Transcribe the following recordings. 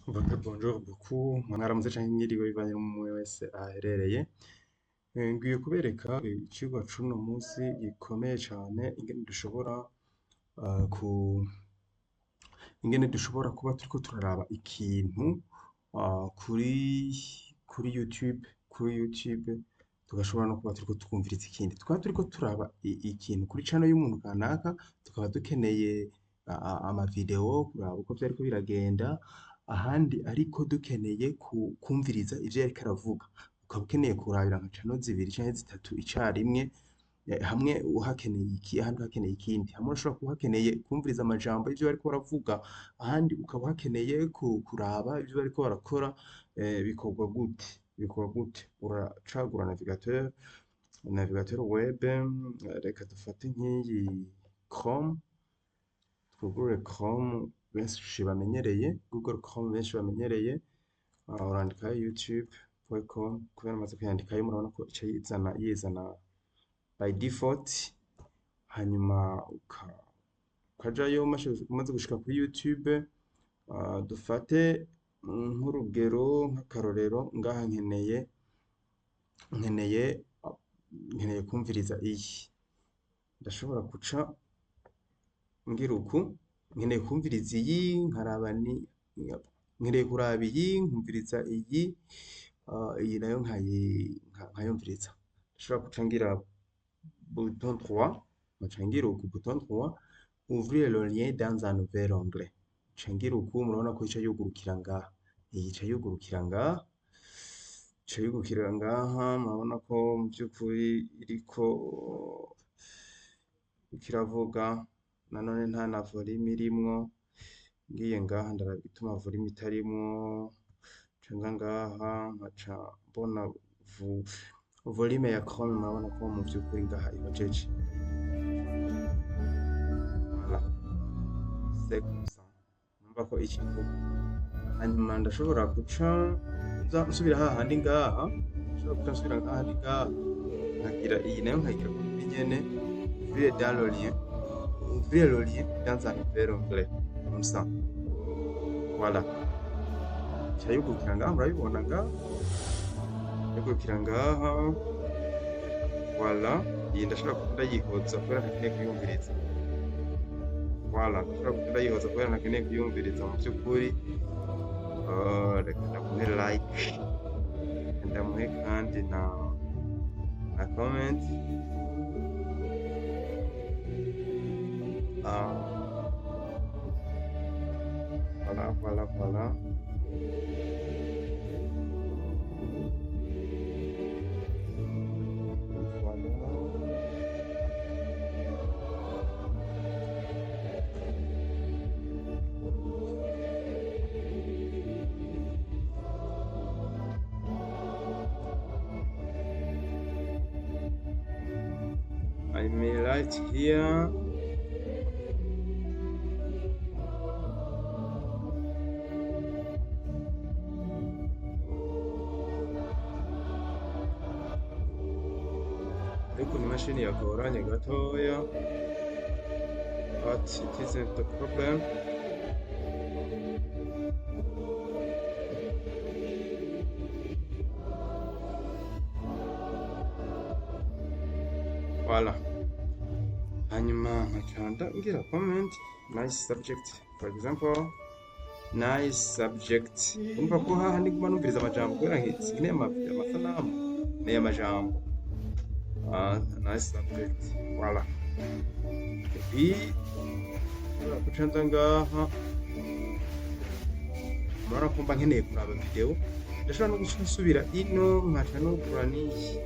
Bonjour beaucoup, mwaramutse canke mwiriwe bivanye n'umwe wese aherereye. Ngiye kubereka icigwa c'uno musi gikomeye cane ah, ku ingene dushobora kuba turiko turaraba ikintu kuri YouTube tugashobora no kuba turiko twumviriza ikindi. Twaba turiko turaba ikintu kuri channel y'umuntu kanaka, tukaba dukeneye amavideo kuraba uko vyariko biragenda, ahandi ariko dukeneye kwumviriza ivyo yariko aravuga. Ukaba ukeneye kurabira nka channel zibiri canke zitatu icarimwe, hamwe uhakeneye iki ahandi uhakeneye ikindi. Hamwe urashobora kuba uhakeneye kwumviriza amajambo y'ivyo bariko baravuga, ahandi ukaba uhakeneye kuraba ivyo bariko barakora bikorwa gute. Uracagura navigateur web, reka dufate nk'iyi Chrome, twugurure Chrome benshi bamenyereye, Google Chrome benshi bamenyereye, urandikayo youtube.com, kubera maze kuyandikayo murabona ko ica yizana by default, hanyuma ukajayo umaze gushika kuri YouTube. Dufate nk'urugero nk'akarorero ngaha nkeneye kumviriza iyi, ndashobora guca ngira uku, nkeneye kumviriza iyi nkaraba nkeneye kuraba iyi nkumviriza iyi, iyi nayo nkayumviriza. Ndashobora guca ngira bouton 3, nkaca ngira uku bouton 3, ouvrir le lien dans un nouvel onglet. Nca ngira uku, murabona ko ica yugurukira ngaha, iyi ica yugurukira ngaha, murabona ko mu vy'ukuri iriko iravuga, nanone nta na volume irimwo. Ngiye ngaha ndaraba igituma volume itarimwo, nca nza ngaha nkaca mbona volume ya Chrome, murabona ko mu vy'ukuri ngaha ihojeje. Voilà, c'est comme ça. Numva ko ikivuga. Hanyuma ndashobora guca nsubira hahandi ngaha, nkagira iyi nayo nkayigira kuri nyene, ouvrir le lien dans un nouvel onglet, comme ça. Voilà. Ica yugurukira ngaha, murabibona ngaha, yugurukira ngaha. Voilà, iyi ndashobora kuba ndayihoza kubera ntakeneye kuyumviriza. Voilà, ndashobora kuba ndayihoza kubera ntakeneye kuyumviriza mu vy'ukuri. Reka ndamuhe like, ndamuhe kandi na comment. Voilà. I may write here. Ariko ni imashini yagoranye gatoya, but it isn't the problem. Voilà. Hanyuma nkaca ngira comment, nice subject, for example, nice subject. Umva ko haha ndiguma numviriza amajambo kubera nkeneye amasanamu neye amajambo. Nice subject. Voilà. Puis guca nza ngaha, murabona ko mba nkeneye kuraba video, ndashobora no guca nsubira ino nkaca nugura n'iyi,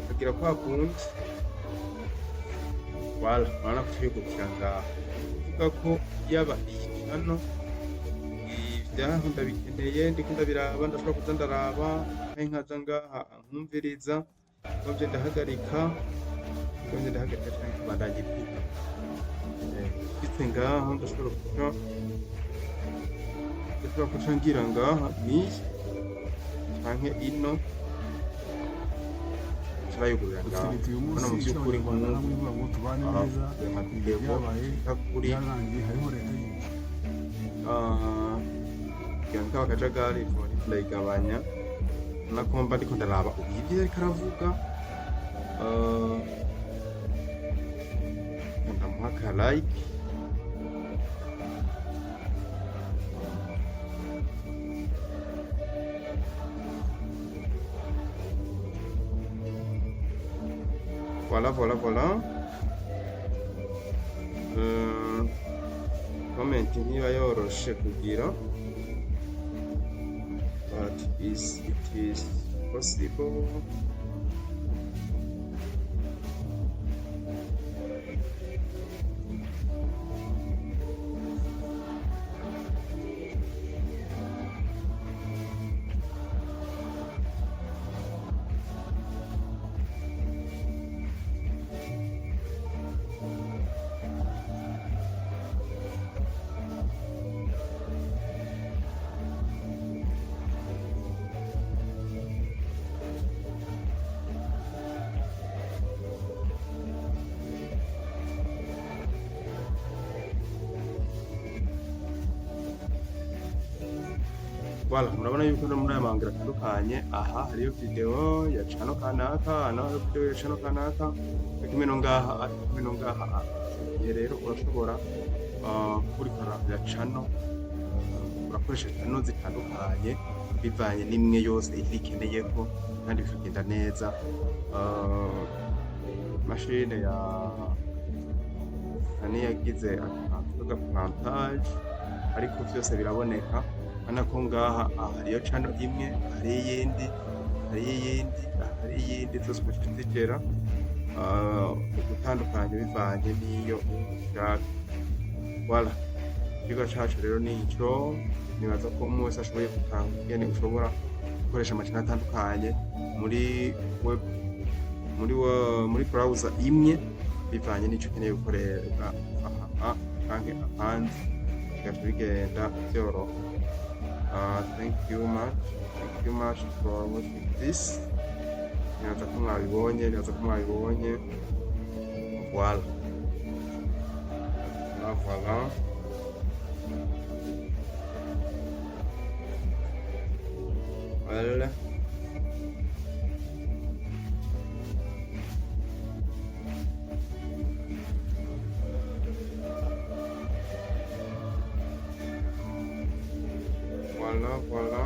nkagira kwa kundi. Voilà, murabona ko yugurukira ngaha, bivuga ko yaba iyi channel ivyaho ndabikeneye ndiko ndabiraba, ndashobora kuza ndaraba canke nkaza ngaha nkumviriza, navyo ndahagarika canke nkabandanya ivyigwa. Nshitse ngaha ndashobora guca ngira ngaha niyi canke ino, turayugurira ngaha. Hano mu vy'ukuri kugira ngo akajagari ivone ndayigabanya nako mba ndiko ndaraba ibyo ariko aravuga ndamuha ka like voilà comment ntiba yoroshe kugira but it is possible. Voilà, murabona yuko no muri aya mangara atandukanye aha hariyo video ya channel kanaka naho video ya channel kanaka kimwe no ngaha kimwe no ngaha rero urashobora kurikora ya channel urakoresha channel zitandukanye bivanye n'imwe yose ikeneye ko kandi bikagenda neza machine ya ani yagize akaga plantage ariko byose biraboneka anako ngaha hariyo channel imwe hari iyindi zose mushyitigera gutandukanye bivanye n'iyo ushaka. Voilà, ikigo cacu rero nico nibaza ko umwe wese ashoboye gutanga ingene ushobora gukoresha amachannel atandukanye muri web muri browser imwe bivanye n'ico ukeneye gukorera canke ahandi bigaca bigenda vyoroha. Thank you much for watching this. Nibaza ko mwabibonye voilà. Well, voilà.